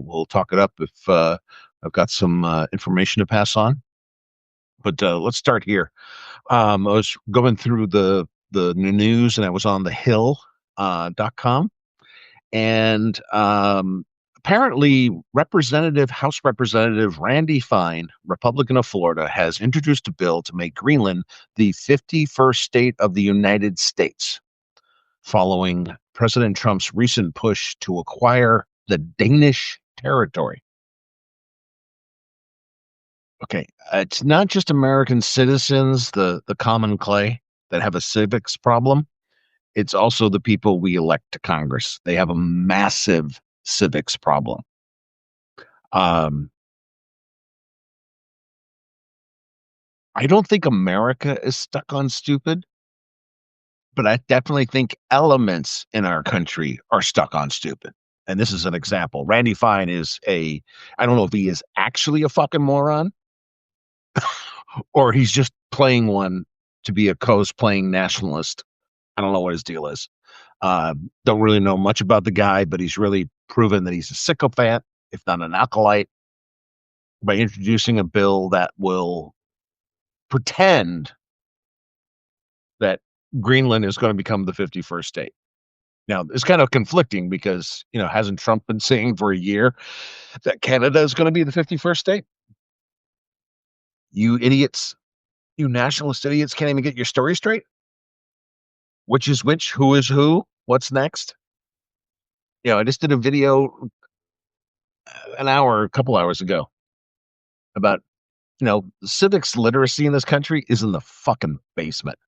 we'll talk it up if I've got some information to pass on. But let's start here. I was going through the news, and I was on the Hill.com, and apparently House Representative Randy Fine, Republican of Florida, has introduced a bill to make Greenland the 51st state of the United States, following President Trump's recent push to acquire the Danish territory. Okay, it's not just American citizens, the common clay, that have a civics problem. It's also the people we elect to Congress. They have a massive civics problem. I don't think America is stuck on stupid, but I definitely think elements in our country are stuck on stupid. And this is an example. Randy Fine I don't know if he is actually a fucking moron or he's just playing one to be a cosplaying nationalist. I don't know what his deal is. Don't really know much about the guy, but he's really proven that he's a sycophant, if not an acolyte, by introducing a bill that will pretend that Greenland is going to become the 51st state. Now, it's kind of conflicting because, hasn't Trump been saying for a year that Canada is going to be the 51st state? You idiots, you nationalist idiots can't even get your story straight. Which is which? Who is who? What's next? I just did a video a couple hours ago about, civics literacy in this country is in the fucking basement.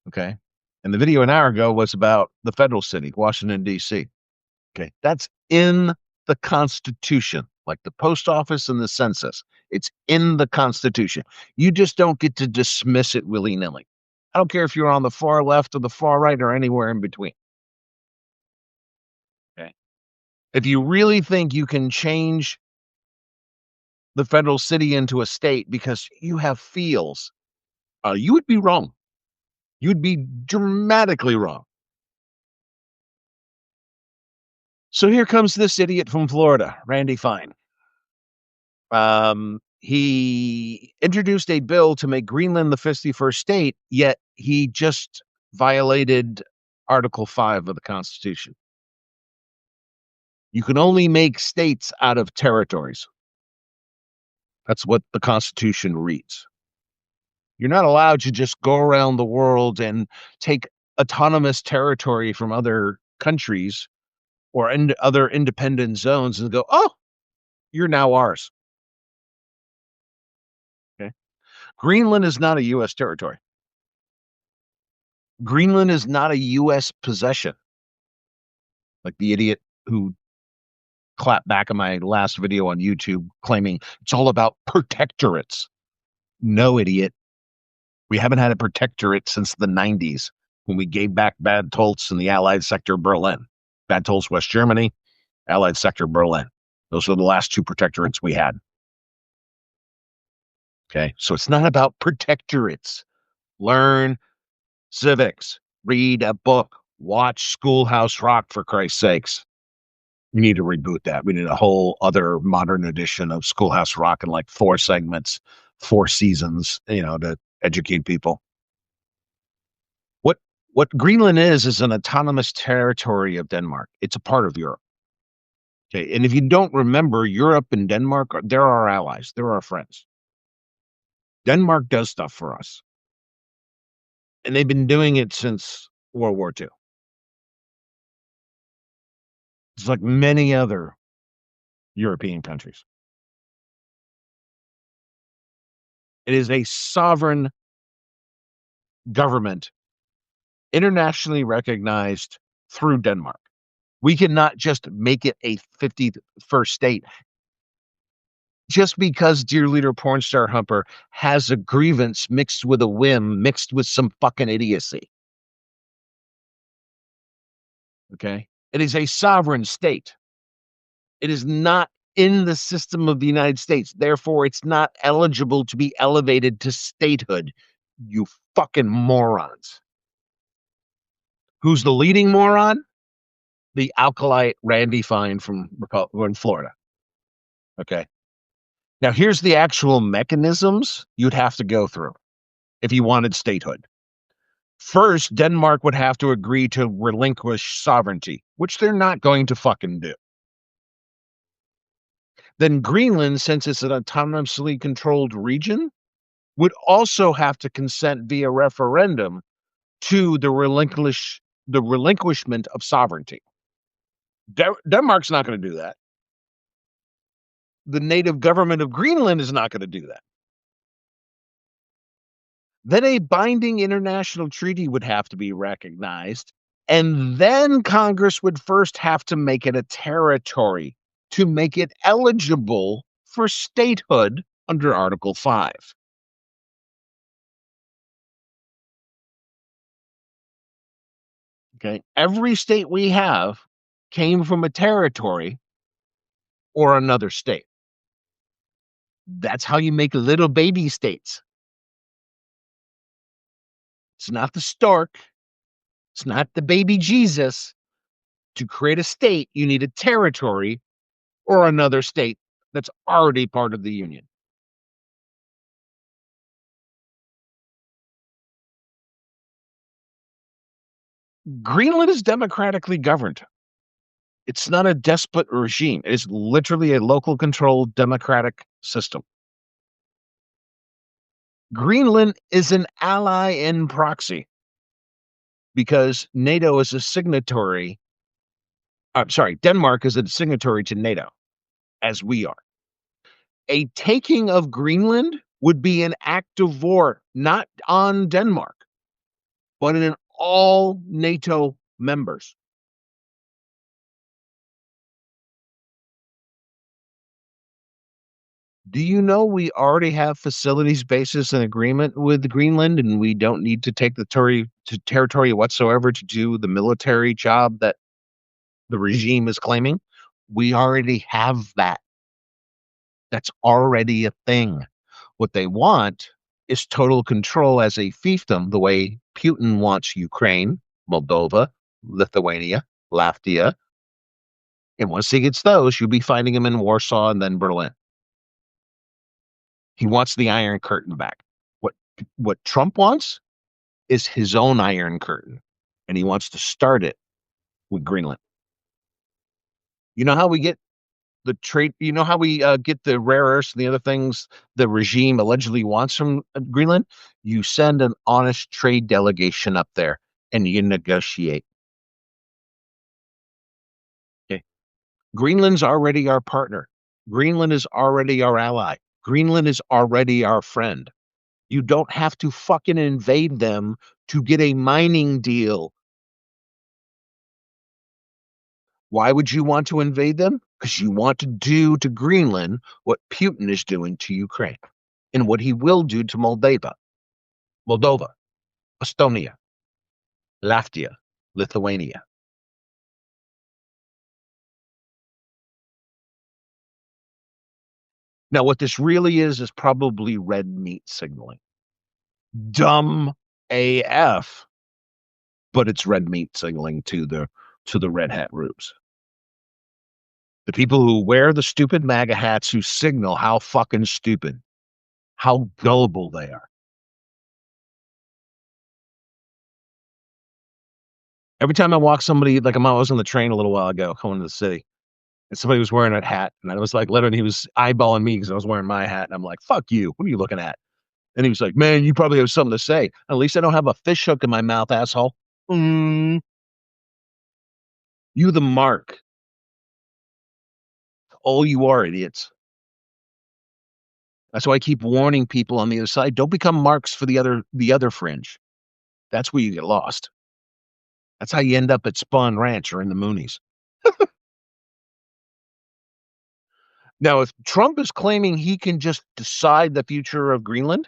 Okay. And the video an hour ago was about the federal city, Washington, D.C. Okay. That's in the Constitution, like the post office and the census. It's in the Constitution. You just don't get to dismiss it willy-nilly. I don't care if you're on the far left or the far right or anywhere in between. Okay. If you really think you can change the federal city into a state because you have feels, you would be wrong. You'd be dramatically wrong. So here comes this idiot from Florida, Randy Fine. He introduced a bill to make Greenland the 51st state, yet he just violated Article 5 of the Constitution. You can only make states out of territories. That's what the Constitution reads. You're not allowed to just go around the world and take autonomous territory from other countries or other independent zones and go, oh, you're now ours. Okay. Greenland is not a U.S. territory. Greenland is not a U.S. possession. Like the idiot who clapped back in my last video on YouTube claiming it's all about protectorates. No, idiot. We haven't had a protectorate since the 90s when we gave back Bad Tolz in the Allied sector Berlin. Bad Tolz, West Germany, Allied sector Berlin. Those are the last two protectorates we had. Okay, so it's not about protectorates. Learn civics, read a book, watch Schoolhouse Rock, for Christ's sakes. We need to reboot that. We need a whole other modern edition of Schoolhouse Rock in like 4 segments, 4 seasons, to educate people. What Greenland is an autonomous territory of Denmark. It's a part of Europe. Okay, and if you don't remember, Europe and Denmark, they're our allies. They're our friends. Denmark does stuff for us. And they've been doing it since World War II. It's like many other European countries. It is a sovereign government, internationally recognized through Denmark. We cannot just make it a 51st state. Just because Dear Leader Pornstar Humper has a grievance mixed with a whim, mixed with some fucking idiocy. Okay? It is a sovereign state. It is not in the system of the United States. Therefore, it's not eligible to be elevated to statehood. You fucking morons. Who's the leading moron? the alkalite Randy Fine from Florida. Okay. Now, here's the actual mechanisms you'd have to go through if you wanted statehood. First, Denmark would have to agree to relinquish sovereignty, which they're not going to fucking do. Then Greenland, since it's an autonomously controlled region, would also have to consent via referendum to the relinquishment of sovereignty. Denmark's not going to do that. The native government of Greenland is not going to do that. Then a binding international treaty would have to be recognized, and then Congress would first have to make it a territory to make it eligible for statehood under Article 5. Okay. Every state we have came from a territory or another state. That's how you make little baby states. It's not the stork. It's not the baby Jesus. To create a state, you need a territory or another state that's already part of the union. Greenland is democratically governed. It's not a despot regime. It is literally a local controlled democratic system. Greenland is an ally in proxy because NATO is a signatory. I'm sorry, Denmark is a signatory to NATO, as we are. A taking of Greenland would be an act of war, not on Denmark, but in all NATO members. Do you know we already have facilities basis and agreement with Greenland, and we don't need to take the territory whatsoever to do the military job that the regime is claiming? We already have that. That's already a thing. What they want is total control as a fiefdom, the way Putin wants Ukraine, Moldova, Lithuania, Latvia. And once he gets those, you'll be finding him in Warsaw and then Berlin. He wants the Iron Curtain back. What Trump wants is his own Iron Curtain, and he wants to start it with Greenland. You know how we get the trade? You know how we get the rare earths and the other things the regime allegedly wants from Greenland? You send an honest trade delegation up there, and you negotiate. Okay. Greenland's already our partner. Greenland is already our ally. Greenland is already our friend. You don't have to fucking invade them to get a mining deal. Why would you want to invade them? Because you want to do to Greenland what Putin is doing to Ukraine and what he will do to Moldova, Estonia, Latvia, Lithuania. Now, what this really is probably red meat signaling. Dumb AF, but it's red meat signaling to the red hat rubes. The people who wear the stupid MAGA hats who signal how fucking stupid, how gullible they are. Every time I walk somebody, like I was on the train a little while ago coming to the city, and somebody was wearing a hat, and I was like, literally, he was eyeballing me because I was wearing my hat, and I'm like, fuck you, what are you looking at? And he was like, man, you probably have something to say. At least I don't have a fish hook in my mouth, asshole. You the mark. All you are, idiots. That's why I keep warning people on the other side, don't become marks for the other fringe. That's where you get lost. That's how you end up at Spawn Ranch or in the Moonies. Now, if Trump is claiming he can just decide the future of Greenland,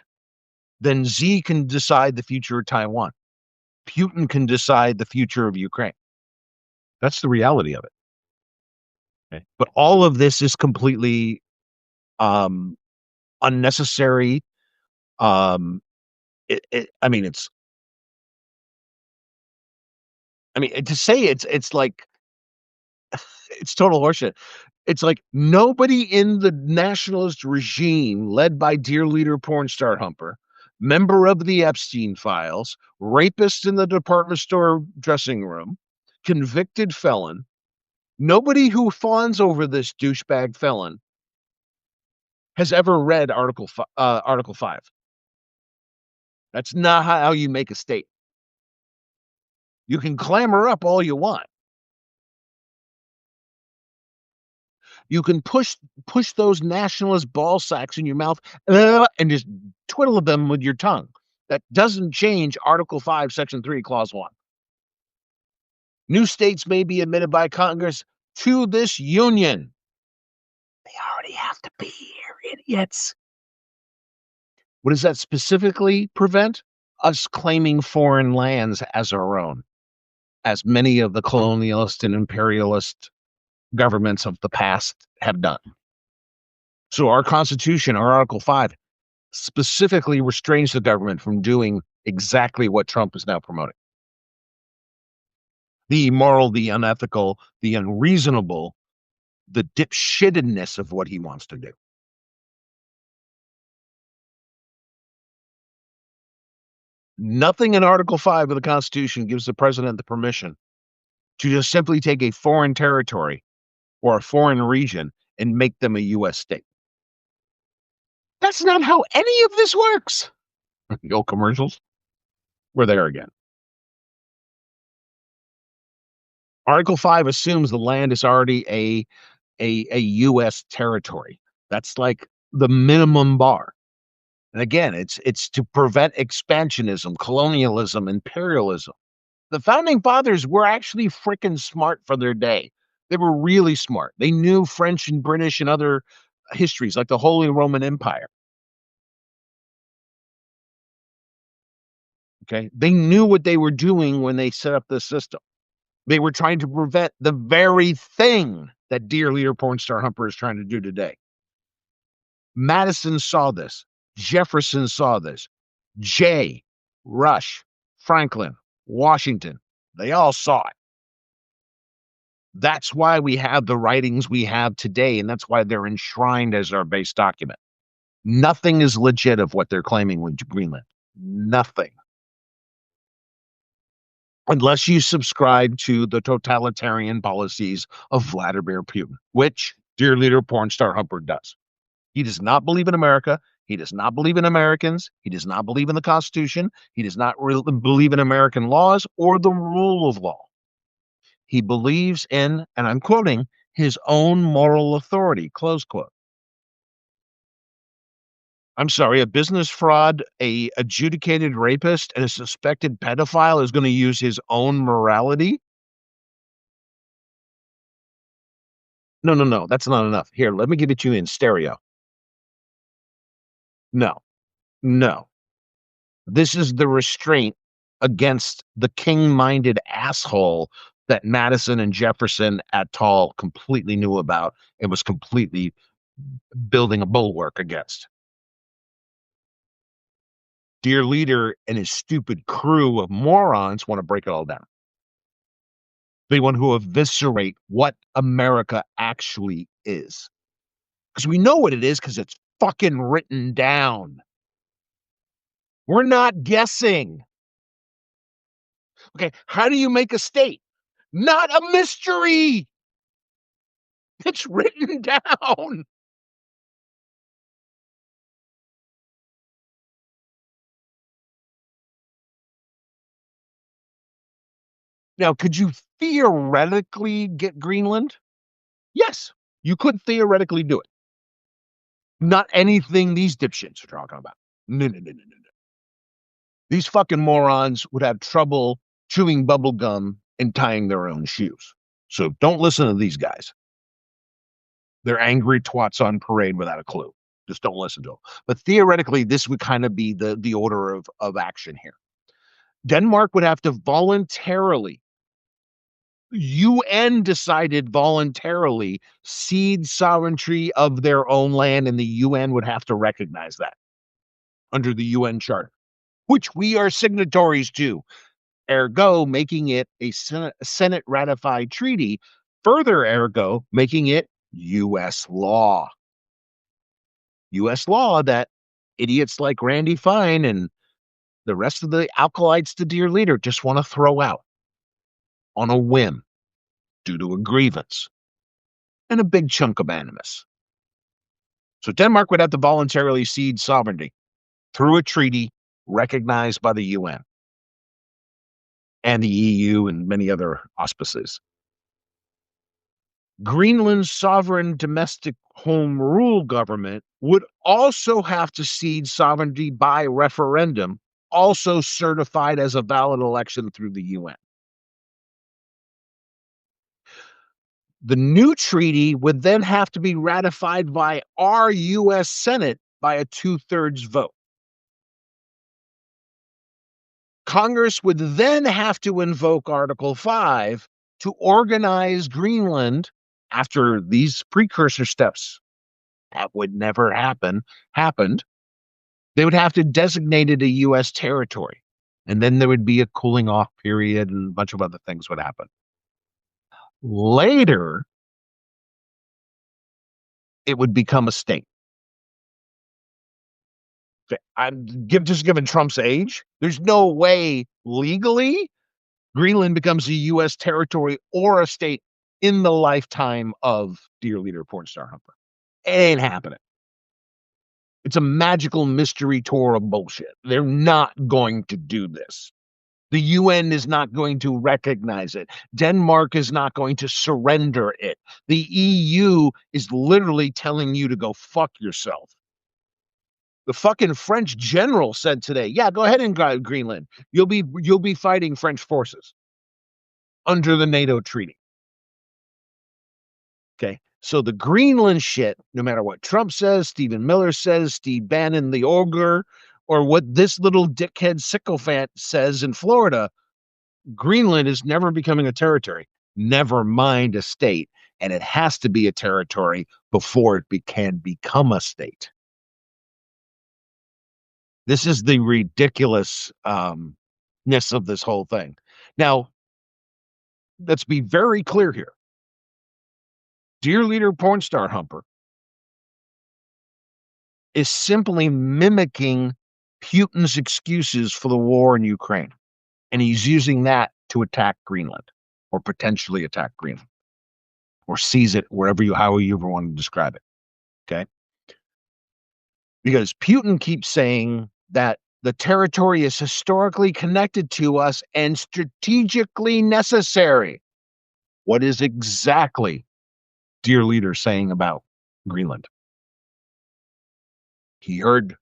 then Z can decide the future of Taiwan. Putin can decide the future of Ukraine. That's the reality of it. Okay? But all of this is completely unnecessary. I mean, to say it's like It's total horseshit. It's like nobody in the nationalist regime led by dear leader porn star Humper, member of the Epstein files, rapist in the department store dressing room, convicted felon, nobody who fawns over this douchebag felon has ever read Article 5. That's not how you make a state. You can clamor up all you want. You can push those nationalist ball sacks in your mouth and just twiddle them with your tongue. That doesn't change Article 5, Section 3, Clause 1. New states may be admitted by Congress to this union. They already have to be here, idiots. What does that specifically prevent? Us claiming foreign lands as our own, as many of the colonialist and imperialist governments of the past have done. So our Constitution, our Article 5, specifically restrains the government from doing exactly what Trump is now promoting. The immoral, the unethical, the unreasonable, the dipshittedness of what he wants to do. Nothing in Article 5 of the Constitution gives the president the permission to just simply take a foreign territory or a foreign region and make them a U.S. state. That's not how any of this works. The old commercials, we're there again. Article 5 assumes the land is already a U.S. territory. That's like the minimum bar. And again, it's to prevent expansionism, colonialism, imperialism. The founding fathers were actually freaking smart for their day. They were really smart. They knew French and British and other histories, like the Holy Roman Empire. Okay, they knew what they were doing when they set up this system. They were trying to prevent the very thing that dear leader porn star Humper is trying to do today. Madison saw this. Jefferson saw this. Jay, Rush, Franklin, Washington, they all saw it. That's why we have the writings we have today, and that's why they're enshrined as our base document. Nothing is legit of what they're claiming with Greenland. Nothing. Unless you subscribe to the totalitarian policies of Vladimir Putin, which dear leader porn star Humper does. He does not believe in America. He does not believe in Americans. He does not believe in the Constitution. He does not believe in American laws or the rule of law. He believes in, and I'm quoting, his own moral authority, close quote. I'm sorry, a business fraud, a adjudicated rapist, and a suspected pedophile is going to use his own morality? No, that's not enough. Here, let me give it to you in stereo. No, no. This is the restraint against the king-minded asshole that Madison and Jefferson et al. Completely knew about and was completely building a bulwark against. Dear leader and his stupid crew of morons want to break it all down. They want to eviscerate what America actually is. Because we know what it is because it's fucking written down. We're not guessing. Okay, how do you make a state? Not a mystery. It's written down. Now, could you theoretically get Greenland? Yes, you could theoretically do it. Not anything these dipshits are talking about. No. These fucking morons would have trouble chewing bubble gum and tying their own shoes. So don't listen to these guys. They're angry twats on parade without a clue. Just don't listen to them. But theoretically, this would kind of be the order of action here. Denmark would have to voluntarily, UN decided voluntarily, cede sovereignty of their own land, and the UN would have to recognize that under the UN Charter, which we are signatories to, ergo making it a Senate ratified treaty further ergo making it U.S. law. U.S. law that idiots like Randy Fine and the rest of the alkalites to Dear Leader just want to throw out on a whim due to a grievance and a big chunk of animus. So Denmark would have to voluntarily cede sovereignty through a treaty recognized by the UN and the EU and many other auspices. Greenland's sovereign domestic home rule government would also have to cede sovereignty by referendum, also certified as a valid election through the UN. The new treaty would then have to be ratified by our U.S. Senate by a 2/3 vote. Congress would then have to invoke Article 5 to organize Greenland after these precursor steps that would never happened. They would have to designate it a U.S. territory. And then there would be a cooling off period and a bunch of other things would happen. Later, it would become a state. Just given Trump's age, there's no way legally Greenland becomes a U.S. territory or a state in the lifetime of Dear Leader Pornstar Humper. It ain't happening. It's a magical mystery tour of bullshit. They're not going to do this. The UN is not going to recognize it. Denmark is not going to surrender it. The EU is literally telling you to go fuck yourself. The fucking French general said today, yeah, go ahead and grab Greenland. You'll be fighting French forces under the NATO treaty. Okay. So the Greenland shit, no matter what Trump says, Stephen Miller says, Steve Bannon, the ogre, or what this little dickhead sycophant says in Florida, Greenland is never becoming a territory, never mind a state. And it has to be a territory before it can become a state. This is the ridiculousness of this whole thing. Now, let's be very clear here. Dear Leader Pornstar Humper is simply mimicking Putin's excuses for the war in Ukraine. And he's using that to attack Greenland or potentially attack Greenland or seize it however you ever want to describe it. Okay. Because Putin keeps saying that the territory is historically connected to us and strategically necessary. What is exactly Dear Leader saying about Greenland? He heard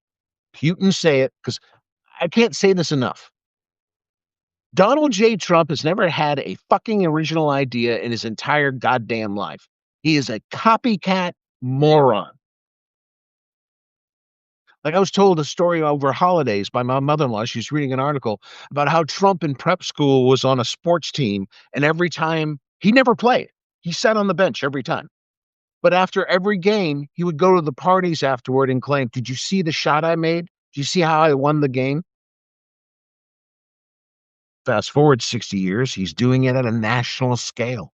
Putin say it, because I can't say this enough. Donald J. Trump has never had a fucking original idea in his entire goddamn life. He is a copycat moron. Like I was told a story over holidays by my mother-in-law. She was reading an article about how Trump in prep school was on a sports team, and every time he never played. He sat on the bench every time. But after every game, he would go to the parties afterward and claim, did you see the shot I made? Did you see how I won the game? Fast forward 60 years, he's doing it at a national scale.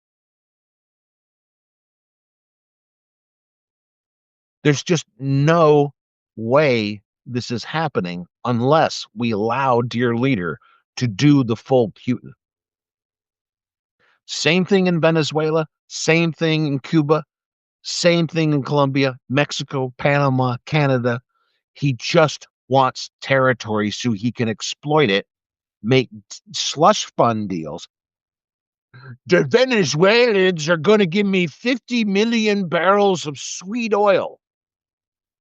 There's just no way this is happening unless we allow Dear Leader to do the full Putin. Same thing in Venezuela, same thing in Cuba, same thing in Colombia, Mexico, Panama, Canada. He just wants territory so he can exploit it, make slush fund deals. The Venezuelans are going to give me 50 million barrels of sweet oil.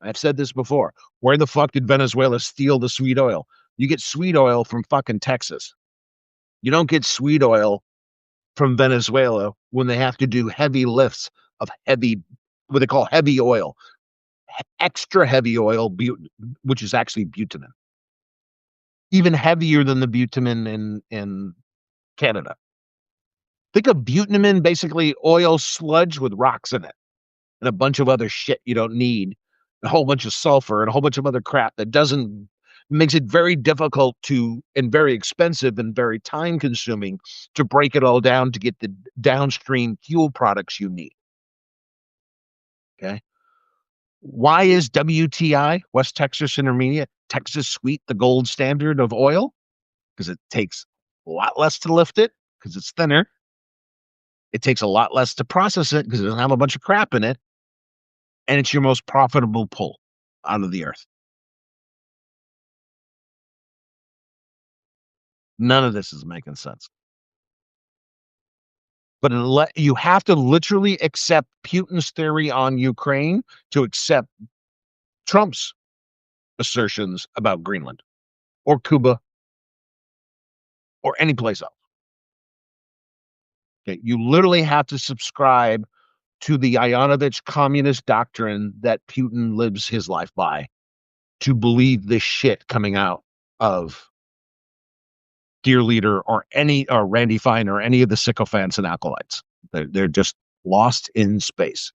I've said this before. Where the fuck did Venezuela steal the sweet oil? You get sweet oil from fucking Texas. You don't get sweet oil from Venezuela when they have to do heavy lifts of what they call heavy oil, extra heavy oil, which is actually bitumen, even heavier than the bitumen in Canada. Think of bitumen, basically oil sludge with rocks in it and a bunch of other shit you don't need, a whole bunch of sulfur and a whole bunch of other crap that doesn't makes it very difficult to, and very expensive and very time consuming to break it all down to get the downstream fuel products you need. Okay. Why is WTI, West Texas Intermediate, Texas Sweet, the gold standard of oil? Because it takes a lot less to lift it because it's thinner. It takes a lot less to process it because it doesn't have a bunch of crap in it. And it's your most profitable pull out of the earth. None of this is making sense. But you have to literally accept Putin's theory on Ukraine to accept Trump's assertions about Greenland or Cuba or any place else. Okay, you literally have to subscribe to the Ionovich communist doctrine that Putin lives his life by to believe this shit coming out of Dear Leader or Randy Fine or any of the sycophants and acolytes. They're just lost in space.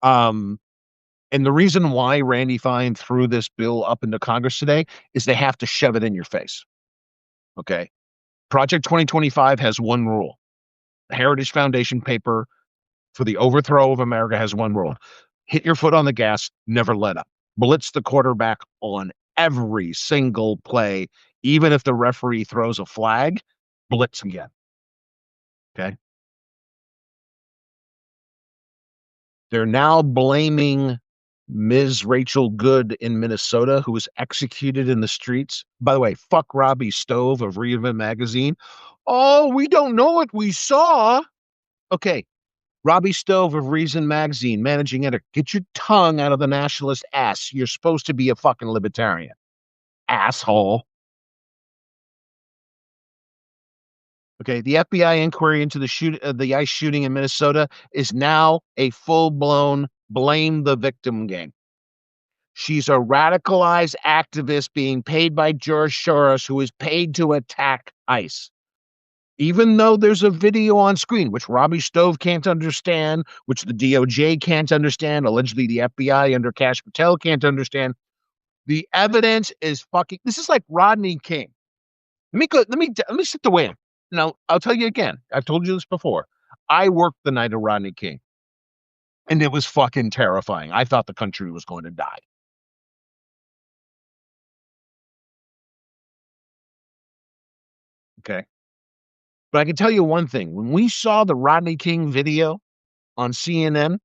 And the reason why Randy Fine threw this bill up into Congress today is they have to shove it in your face. Okay. Project 2025 has one rule. The Heritage Foundation paper for the overthrow of America has one rule. Hit your foot on the gas, never let up. Blitz the quarterback on every single play, even if the referee throws a flag, blitz again. Okay. They're now blaming Ms. Rachel Good in Minnesota, who was executed in the streets. By the way, fuck Robbie Stove of Reinvent Magazine. Oh, we don't know what we saw. Okay. Robbie Stove of Reason Magazine, managing editor. Get your tongue out of the nationalist ass. You're supposed to be a fucking libertarian. Asshole. Okay, the FBI inquiry into the ICE shooting in Minnesota is now a full-blown blame the victim game. She's a radicalized activist being paid by George Soros, who is paid to attack ICE. Even though there's a video on screen, which Robbie Stove can't understand, which the DOJ can't understand, allegedly the FBI under Kash Patel can't understand, the evidence is fucking. This is like Rodney King. Let me sit the way. Now, I'll tell you again. I've told you this before. I worked the night of Rodney King, and it was fucking terrifying. I thought the country was going to die. Okay. But I can tell you one thing. When we saw the Rodney King video on CNN,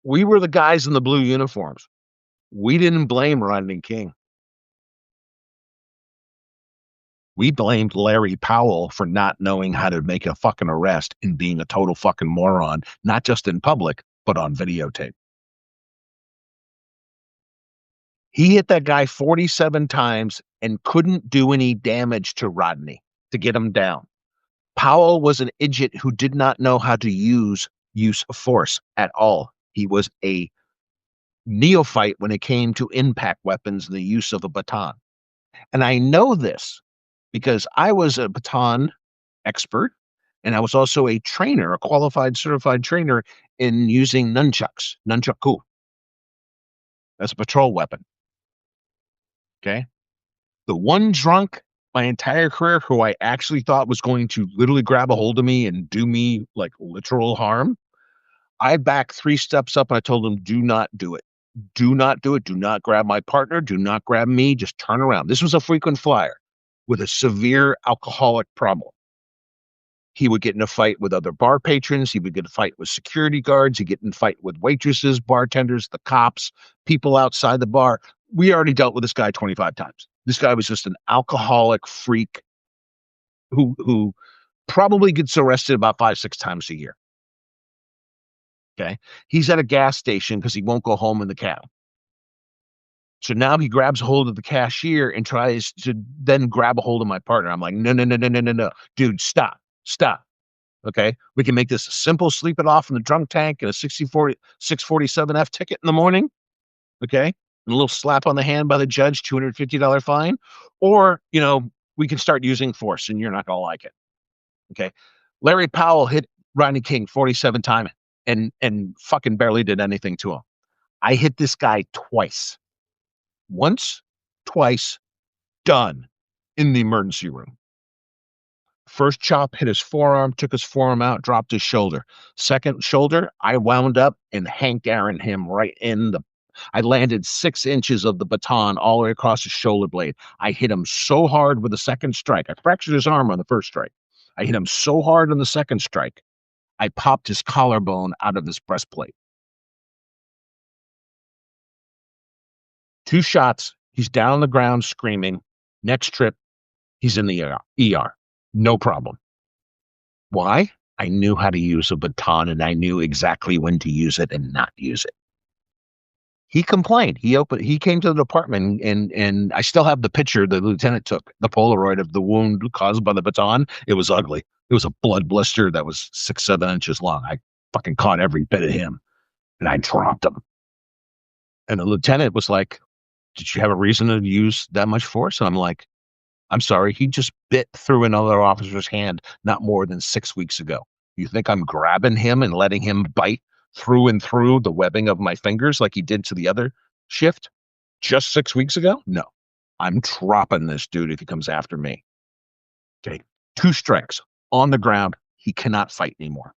we were the guys in the blue uniforms. We didn't blame Rodney King. We blamed Larry Powell for not knowing how to make a fucking arrest and being a total fucking moron, not just in public, but on videotape. He hit that guy 47 times and couldn't do any damage to Rodney to get him down. Powell was an idiot who did not know how to use of force at all. He was a neophyte when it came to impact weapons and the use of a baton. And I know this because I was a baton expert and I was also a trainer, a qualified certified trainer in using nunchaku. That's a patrol weapon. Okay. The one drunk my entire career who I actually thought was going to literally grab a hold of me and do me like literal harm, I backed 3 steps up and I told him, do not do it. Do not do it. Do not grab my partner. Do not grab me. Just turn around. This was a frequent flyer with a severe alcoholic problem. He would get in a fight with other bar patrons. He would get in a fight with security guards. He'd get in a fight with waitresses, bartenders, the cops, people outside the bar. We already dealt with this guy 25 times. This guy was just an alcoholic freak who probably gets arrested about 5-6 times a year. Okay. He's at a gas station because he won't go home in the cab. So now he grabs hold of the cashier and tries to then grab a hold of my partner. I'm like, no. Dude, stop. Okay. We can make this a simple sleep it off in the drunk tank and a 647F ticket in the morning. Okay. And a little slap on the hand by the judge, $250 fine. Or, we can start using force and you're not going to like it. Okay. Larry Powell hit Rodney King 47 times and fucking barely did anything to him. I hit this guy twice. Once, twice, done in the emergency room. First chop hit his forearm, took his forearm out, dropped his shoulder. Second shoulder, I wound up and Hank Aaron him right in the. I landed 6 inches of the baton all the way across his shoulder blade. I hit him so hard with the second strike. I fractured his arm on the first strike. I hit him so hard on the second strike, I popped his collarbone out of his breastplate. 2 shots. He's down on the ground screaming. Next trip, he's in the ER. No problem. Why? I knew how to use a baton and I knew exactly when to use it and not use it. He complained. He came to the department and I still have the picture the lieutenant took, the Polaroid of the wound caused by the baton. It was ugly. It was a blood blister that was 6-7 inches long. I fucking caught every bit of him and I dropped him. And the lieutenant was like, "Did you have a reason to use that much force?" And I'm like, "I'm sorry, he just bit through another officer's hand not more than 6 weeks ago. You think I'm grabbing him and letting him bite through and through the webbing of my fingers like he did to the other shift just 6 weeks ago? No. I'm dropping this dude if he comes after me." Okay. 2 strikes on the ground. He cannot fight anymore.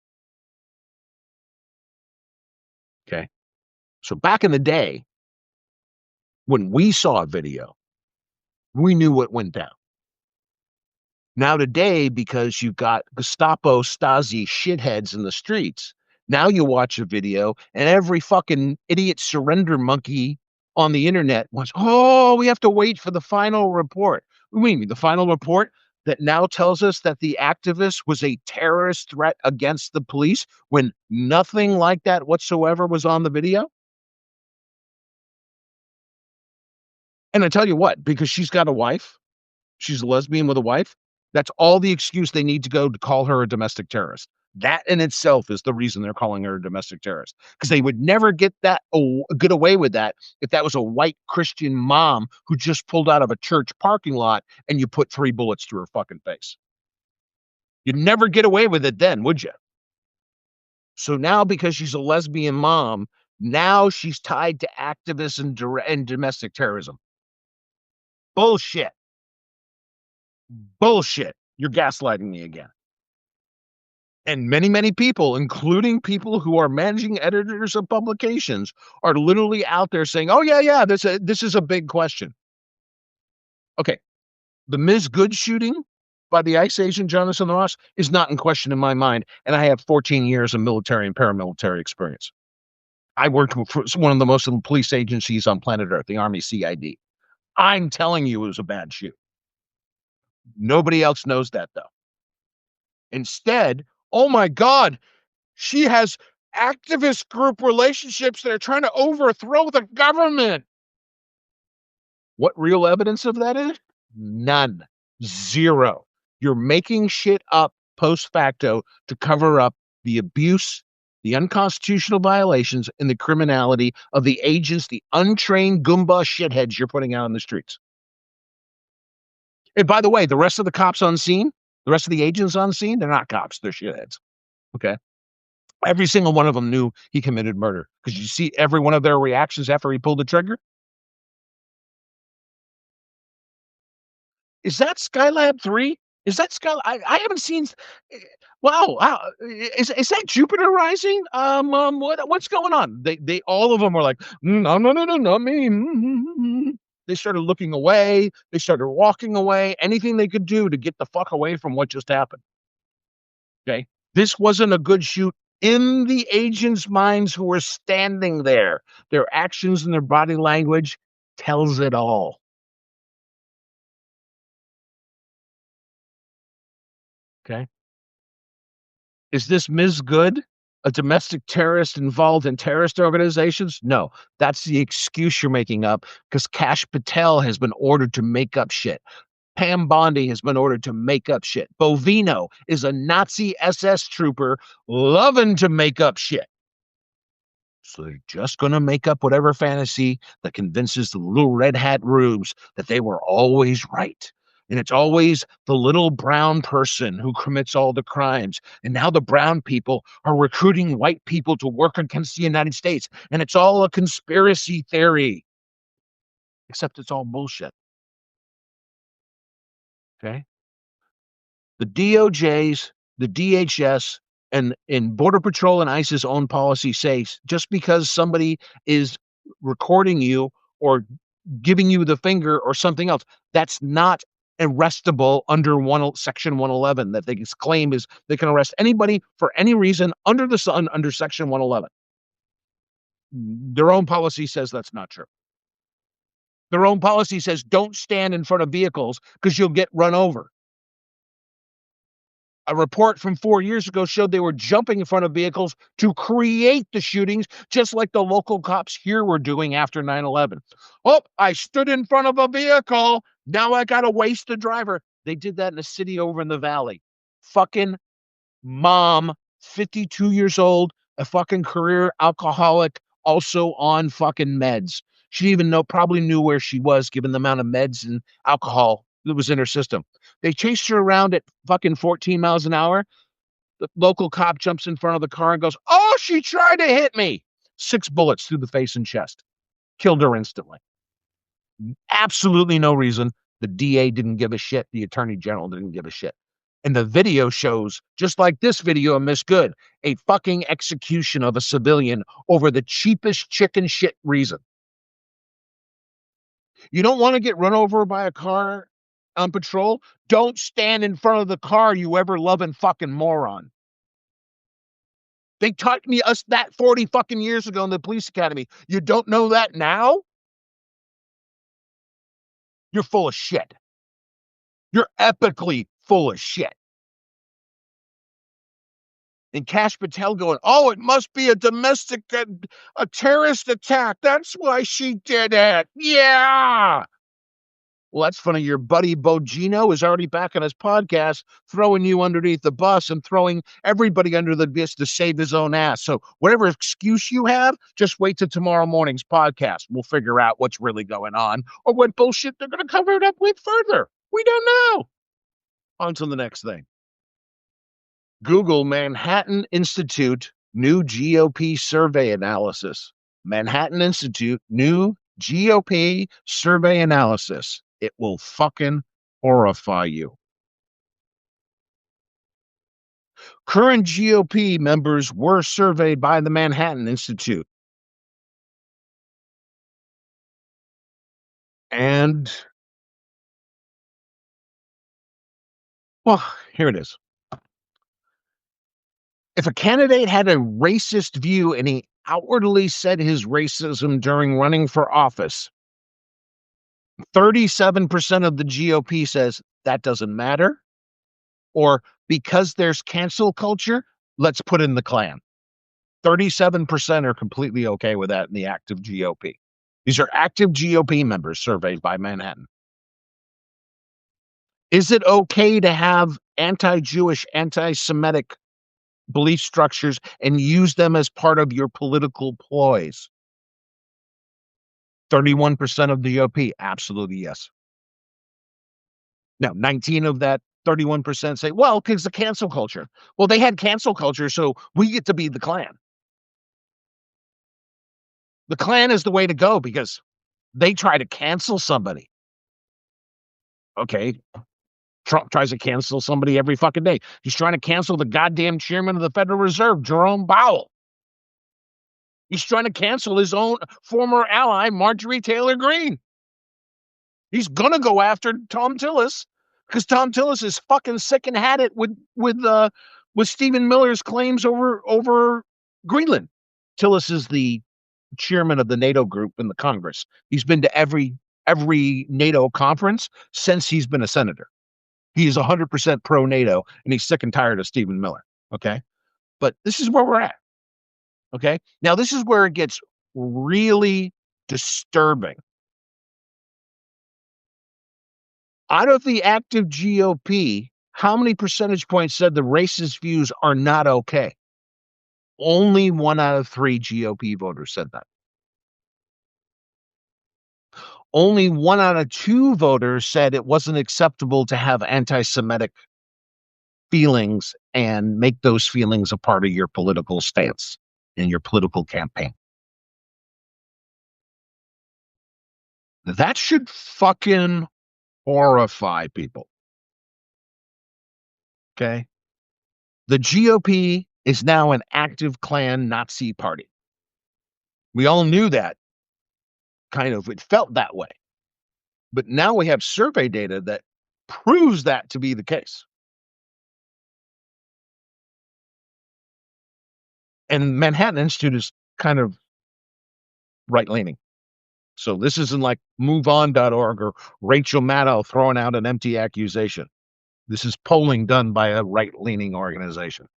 Okay. So back in the day, when we saw a video, we knew what went down. Now today, because you've got Gestapo, Stasi shitheads in the streets, now you watch a video and every fucking idiot surrender monkey on the internet wants, "Oh, we have to wait for the final report." What do you mean, the final report that now tells us that the activist was a terrorist threat against the police when nothing like that whatsoever was on the video? And I tell you what, because she's got a wife, she's a lesbian with a wife, that's all the excuse they need to go to call her a domestic terrorist. That in itself is the reason they're calling her a domestic terrorist, because they would never get away with that if that was a white Christian mom who just pulled out of a church parking lot and you put 3 bullets to her fucking face. You'd never get away with it then, would you? So now, because she's a lesbian mom, now she's tied to activists and domestic terrorism. Bullshit. Bullshit. You're gaslighting me again. And many, many people, including people who are managing editors of publications, are literally out there saying, "Oh, yeah, this is a big question." Okay, the Ms. Good shooting by the Ice Agent Jonathan Ross is not in question in my mind, and I have 14 years of military and paramilitary experience. I worked for one of the most police agencies on planet Earth, the Army CID. I'm telling you it was a bad shoot. Nobody else knows that, though. Instead, oh my God, she has activist group relationships that are trying to overthrow the government. What real evidence of that is? None. Zero. You're making shit up post facto to cover up the abuse, the unconstitutional violations, and the criminality of the agents, the untrained Goomba shitheads you're putting out on the streets. And by the way, the rest of the cops on scene, the rest of the agents on scene, they're not cops, they're shitheads. Okay. Every single one of them knew he committed murder, because you see every one of their reactions after he pulled the trigger. Is that Skylab 3? Is that Skylab? I haven't seen. Wow. Is that Jupiter Rising? What's going on? They all of them were like, "No, not me." They started looking away. They started walking away. Anything they could do to get the fuck away from what just happened. Okay. This wasn't a good shoot in the agents' minds who were standing there. Their actions and their body language tells it all. Okay. Is this Ms. Good a domestic terrorist involved in terrorist organizations? No, that's the excuse you're making up, because Kash Patel has been ordered to make up shit. Pam Bondi has been ordered to make up shit. Bovino is a Nazi SS trooper loving to make up shit. So they're just going to make up whatever fantasy that convinces the little red hat rubes that they were always right. And it's always the little brown person who commits all the crimes. And now the brown people are recruiting white people to work against the United States. And it's all a conspiracy theory, except it's all bullshit. Okay. The DOJ's, the DHS, and in Border Patrol and ICE's own policy says just because somebody is recording you or giving you the finger or something else, that's not arrestable under section 111 that they claim is they can arrest anybody for any reason under the sun under section 111. Their own policy says that's not true. Their own policy says don't stand in front of vehicles because you'll get run over. A report from 4 years ago showed they were jumping in front of vehicles to create the shootings, just like the local cops here were doing after 9/11. Oh, I stood in front of a vehicle. Now I got to waste the driver. They did that in a city over in the valley. Fucking mom, 52 years old, a fucking career alcoholic, also on fucking meds. She probably knew where she was given the amount of meds and alcohol that was in her system. They chased her around at fucking 14 miles an hour. The local cop jumps in front of the car and goes, "Oh, she tried to hit me." 6 bullets through the face and chest. Killed her instantly. Absolutely no reason. The DA didn't give a shit. The attorney general didn't give a shit. And the video shows, just like this video of Miss Good, a fucking execution of a civilian over the cheapest chicken shit reason. You don't want to get run over by a car on patrol? Don't stand in front of the car, you ever loving fucking moron. They taught us that 40 fucking years ago in the police academy. You don't know that now? You're full of shit. You're epically full of shit. And Kash Patel going, "Oh, it must be a domestic, a terrorist attack. That's why she did it." Yeah. Well, that's funny. Your buddy Bogino is already back on his podcast, throwing you underneath the bus and throwing everybody under the bus to save his own ass. So whatever excuse you have, just wait till tomorrow morning's podcast. We'll figure out what's really going on or what bullshit they're going to cover it up with further. We don't know. On to the next thing. Google Manhattan Institute new GOP survey analysis. Manhattan Institute new GOP survey analysis. It will fucking horrify you. Current GOP members were surveyed by the Manhattan Institute. And, well, here it is. If a candidate had a racist view and he outwardly said his racism during running for office, 37% of the GOP says that doesn't matter, or because there's cancel culture, let's put in the Klan. 37% are completely okay with that in the active GOP. These are active GOP members surveyed by Manhattan. Is it okay to have anti-Jewish, anti-Semitic belief structures and use them as part of your political ploys? 31% of the GOP, absolutely yes. Now, 19 of that 31% say, well, because the cancel culture. Well, they had cancel culture, so we get to be the Klan. The Klan is the way to go because they try to cancel somebody. Okay. Trump tries to cancel somebody every fucking day. He's trying to cancel the goddamn chairman of the Federal Reserve, Jerome Powell. He's trying to cancel his own former ally, Marjorie Taylor Greene. He's going to go after Tom Tillis because Tom Tillis is fucking sick and had it with Stephen Miller's claims over Greenland. Tillis is the chairman of the NATO group in the Congress. He's been to every NATO conference since he's been a senator. He is 100% pro-NATO, and he's sick and tired of Stephen Miller, okay? But this is where we're at, okay? Now, this is where it gets really disturbing. Out of the active GOP, how many percentage points said the racist views are not okay? Only 1 out of 3 GOP voters said that. Only 1 out of 2 voters said it wasn't acceptable to have anti-Semitic feelings and make those feelings a part of your political stance in your political campaign. That should fucking horrify people. Okay. The GOP is now an active Klan Nazi party. We all knew that, kind of, it felt that way. But now we have survey data that proves that to be the case. And Manhattan Institute is kind of right leaning. So this isn't like moveon.org or Rachel Maddow throwing out an empty accusation. This is polling done by a right leaning organization.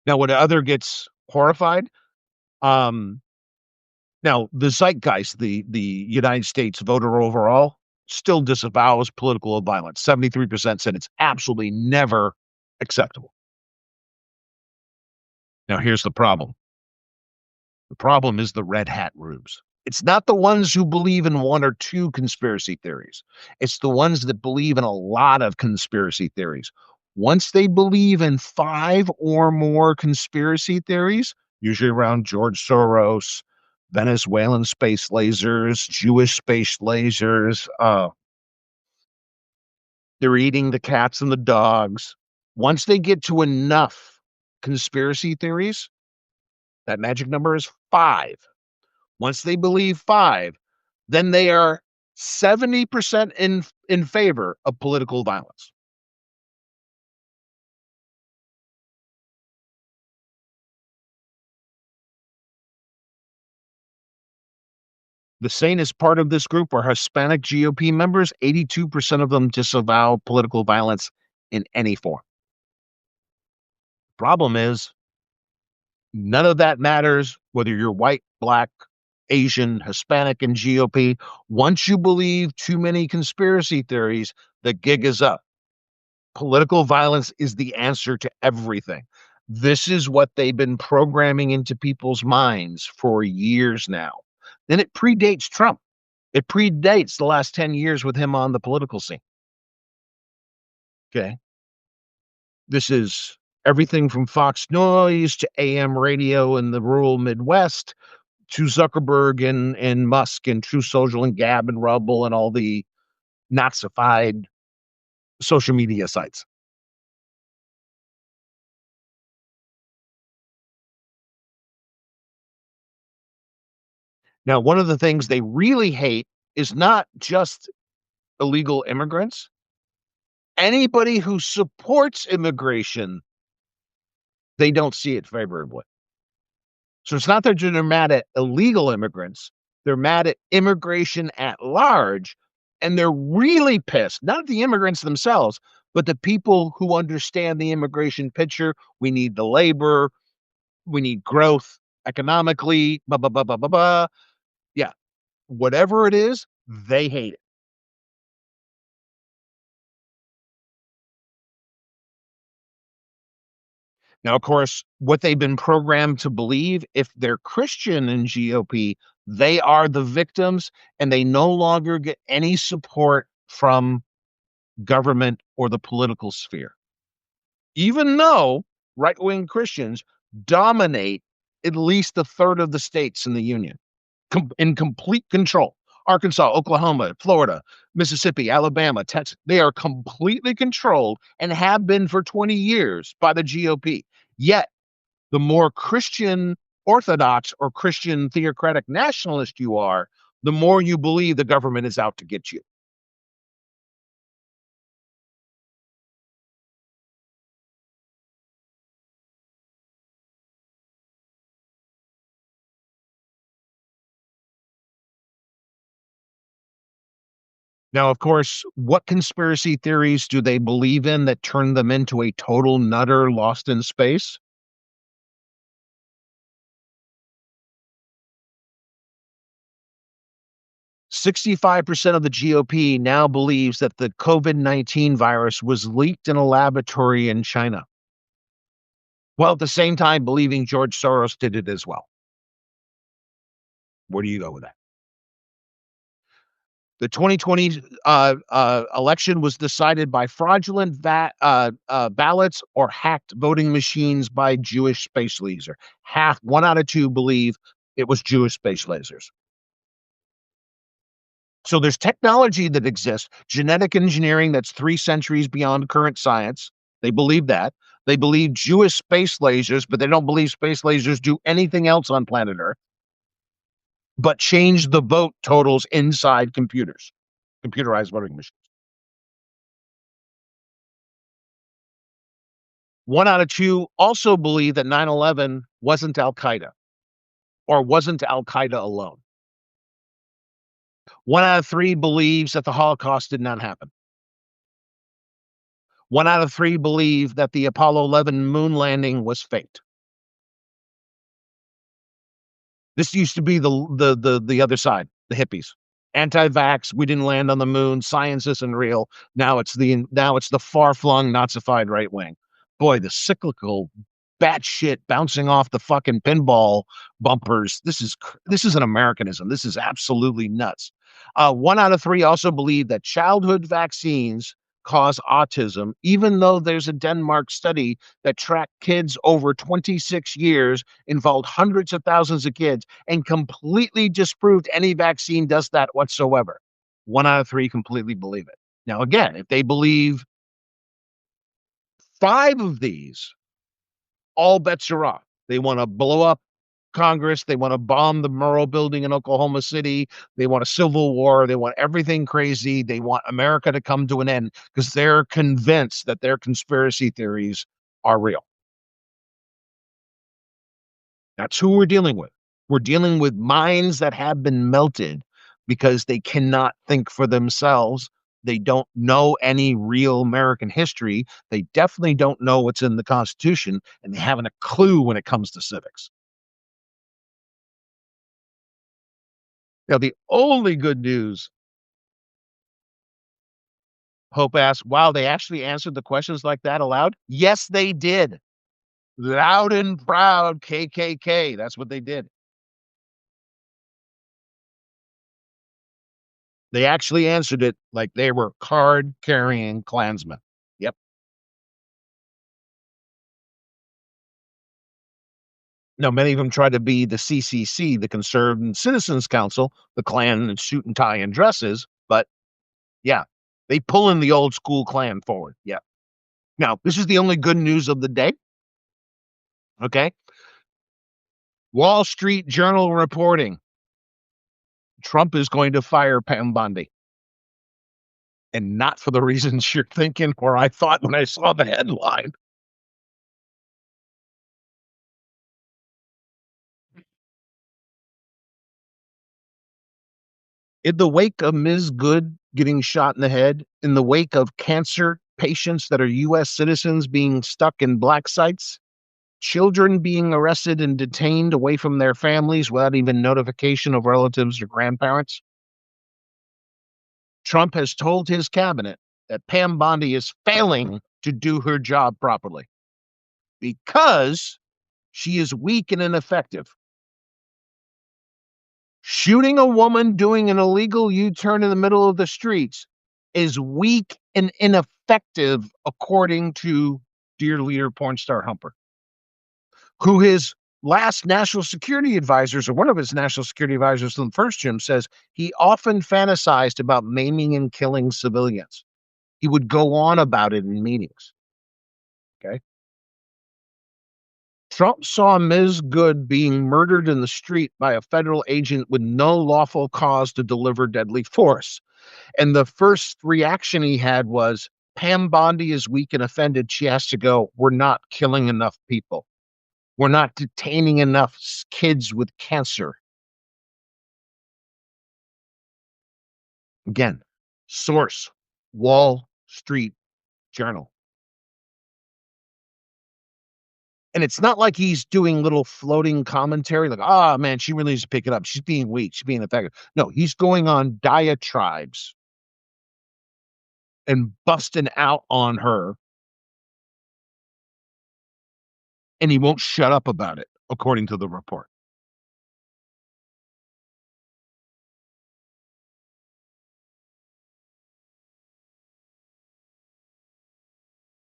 Now, what other gets horrified? Now, the zeitgeist, the United States voter overall, still disavows political violence. 73% said it's absolutely never acceptable. Now, here's the problem. The problem is the red hat rubes. It's not the ones who believe in 1 or 2 conspiracy theories. It's the ones that believe in a lot of conspiracy theories. Once they believe in 5 or more conspiracy theories, usually around George Soros, Venezuelan space lasers, Jewish space lasers, they're eating the cats and the dogs. Once they get to enough conspiracy theories, that magic number is 5. Once they believe 5, then they are 70% in favor of political violence. The sanest part of this group are Hispanic GOP members. 82% of them disavow political violence in any form. Problem is, none of that matters whether you're white, black, Asian, Hispanic, and GOP. Once you believe too many conspiracy theories, the gig is up. Political violence is the answer to everything. This is what they've been programming into people's minds for years now. And it predates Trump. It predates the last 10 years with him on the political scene. Okay. This is everything from Fox News to AM radio in the rural Midwest to Zuckerberg and Musk and True Social and Gab and Rumble and all the Nazified social media sites. Now, one of the things they really hate is not just illegal immigrants. Anybody who supports immigration, they don't see it favorably. So it's not that they're mad at illegal immigrants, they're mad at immigration at large, and they're really pissed, not at the immigrants themselves, but the people who understand the immigration picture. We need the labor, we need growth economically, blah, blah, blah, blah, blah, blah. Yeah, whatever it is, they hate it. Now, of course, what they've been programmed to believe, if they're Christian in GOP, they are the victims and they no longer get any support from government or the political sphere. Even though right wing Christians dominate at least a third of the states in the union in complete control. Arkansas, Oklahoma, Florida, Mississippi, Alabama, Texas, they are completely controlled and have been for 20 years by the GOP. Yet, the more Christian Orthodox or Christian theocratic nationalist you are, the more you believe the government is out to get you. Now, of course, what conspiracy theories do they believe in that turn them into a total nutter lost in space? 65% of the GOP now believes that the COVID-19 virus was leaked in a laboratory in China, while at the same time believing George Soros did it as well. Where do you go with that? The 2020 election was decided by fraudulent ballots or hacked voting machines by Jewish space lasers. Half, one out of two believe it was Jewish space lasers. So there's technology that exists, genetic engineering that's 3 centuries beyond current science. They believe that. They believe Jewish space lasers, but they don't believe space lasers do anything else on planet Earth but change the vote totals inside computers, computerized voting machines. One out of two also believe that 9/11 wasn't Al Qaeda or wasn't Al Qaeda alone. One out of three believes that the Holocaust did not happen. One out of three believe that the Apollo 11 moon landing was faked. This used to be the other side, the hippies. Anti-vax, we didn't land on the moon, science isn't real. Now it's the far-flung Nazified right wing. Boy, the cyclical batshit bouncing off the fucking pinball bumpers. This is an Americanism. This is absolutely nuts. One out of three also believe that childhood vaccines cause autism, even though there's a Denmark study that tracked kids over 26 years, involved hundreds of thousands of kids, and completely disproved any vaccine does that whatsoever. One out of three completely believe it. Now, again, if they believe five of these, all bets are off. They want to blow up Congress. They want to bomb the Murrah building in Oklahoma City. They want a civil war. They want everything crazy. They want America to come to an end because they're convinced that their conspiracy theories are real. That's who we're dealing with. We're dealing with minds that have been melted because they cannot think for themselves. They don't know any real American history. They definitely don't know what's in the Constitution, and they haven't a clue when it comes to civics. Now, the only good news, Hope asked, wow, they actually answered the questions like that aloud? Yes, they did. Loud and proud, KKK. That's what they did. They actually answered it like they were card carrying Klansmen. Yep. Now, many of them tried to be the CCC, the Conservative Citizens Council, the Klan in suit and tie and dresses. But yeah, they pull in the old school Klan forward. Yeah. Now, this is the only good news of the day. Okay. Wall Street Journal reporting Trump is going to fire Pam Bondi. And not for the reasons you're thinking or I thought when I saw the headline. In the wake of Ms. Good getting shot in the head, in the wake of cancer patients that are U.S. citizens being stuck in black sites, children being arrested and detained away from their families without even notification of relatives or grandparents, Trump has told his cabinet that Pam Bondi is failing to do her job properly because she is weak and ineffective. Shooting a woman doing an illegal U-turn in the middle of the streets is weak and ineffective, according to dear leader porn star Humper, who his last national security advisors, or one of his national security advisors in the first term, says he often fantasized about maiming and killing civilians. He would go on about it in meetings. Okay. Trump saw Ms. Good being murdered in the street by a federal agent with no lawful cause to deliver deadly force. And the first reaction he had was, Pam Bondi is weak and offended. She has to go. We're not killing enough people. We're not detaining enough kids with cancer. Again, source, Wall Street Journal. And it's not like he's doing little floating commentary like, oh man, she really needs to pick it up. She's being weak. She's being effective. No, he's going on diatribes and busting out on her. And he won't shut up about it, according to the report.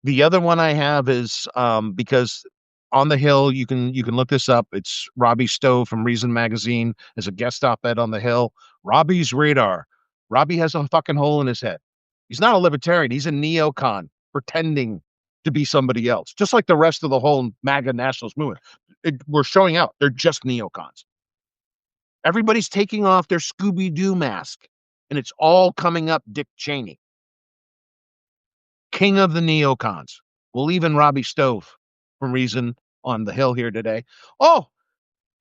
The other one I have is because on the Hill, you can look this up. It's Robbie Stowe from Reason Magazine as a guest op-ed on the Hill. Robbie's radar. Robbie has a fucking hole in his head. He's not a libertarian. He's a neocon pretending to be somebody else, just like the rest of the whole MAGA nationalist movement. We're showing out. They're just neocons. Everybody's taking off their Scooby Doo mask, and it's all coming up Dick Cheney, king of the neocons. We'll even Robbie Stove from Reason on the Hill here today. Oh,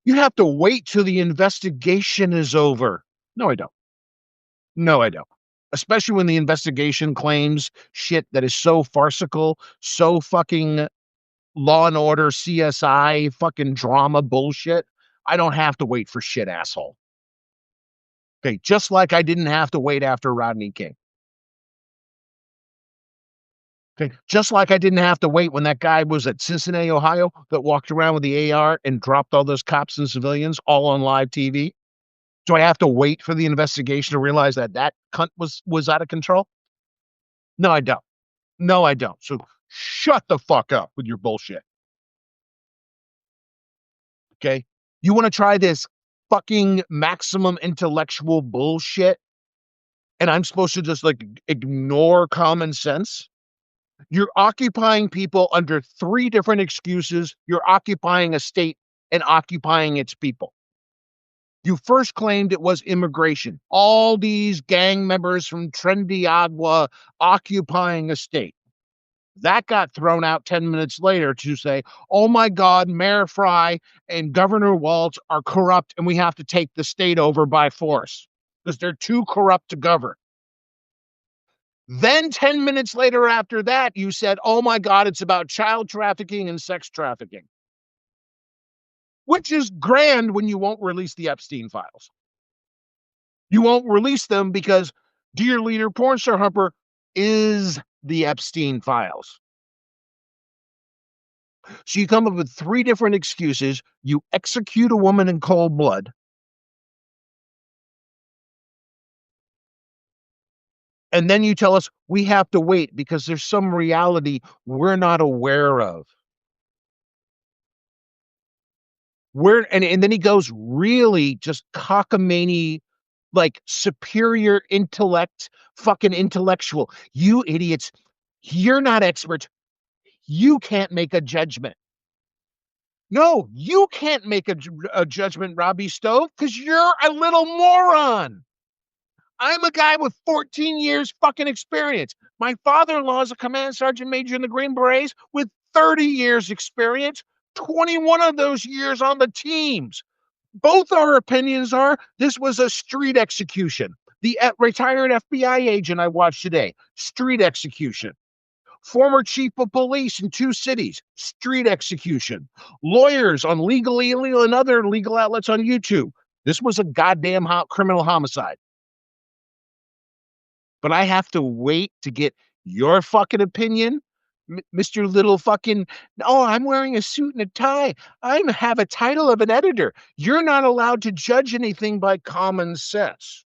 you have to wait till the investigation is over. No, I don't. No, I don't. Especially when the investigation claims shit that is so farcical, so fucking Law and Order, CSI, fucking drama bullshit. I don't have to wait for shit, asshole. Okay, just like I didn't have to wait after Rodney King. Okay, just like I didn't have to wait when that guy was at Cincinnati, Ohio, that walked around with the AR and dropped all those cops and civilians all on live TV. Do I have to wait for the investigation to realize that that cunt was out of control? No, I don't. No, I don't. So shut the fuck up with your bullshit. Okay, you want to try this fucking maximum intellectual bullshit, and I'm supposed to just like ignore common sense? You're occupying people under three different excuses. You're occupying a state and occupying its people. You first claimed it was immigration. All these gang members from Trendy Agua occupying a state. That got thrown out 10 minutes later to say, oh my God, Mayor Fry and Governor Walz are corrupt and we have to take the state over by force because they're too corrupt to govern. Then 10 minutes later after that, you said, oh my God, it's about child trafficking and sex trafficking, which is grand when you won't release the Epstein files. You won't release them because Dear Leader Pornstar Humper is the Epstein files. So you come up with three different excuses. You execute a woman in cold blood. And then you tell us we have to wait because there's some reality we're not aware of. And then he goes really just cockamamie, like superior intellect, fucking intellectual. You idiots, you're not experts. You can't make a judgment. No, you can't make a judgment, Robbie Stove, because you're a little moron. I'm a guy with 14 years fucking experience. My father-in-law is a command sergeant major in the Green Berets with 30 years experience, 21 of those years on the teams. Both our opinions are this was a street execution. The retired FBI agent I watched today, street execution. Former chief of police in two cities, street execution. Lawyers on Legal Eel and other legal outlets on YouTube. This was a goddamn criminal homicide. But I have to wait to get your fucking opinion, Mr. Little fucking, oh, I'm wearing a suit and a tie. I have a title of an editor. You're not allowed to judge anything by common sense.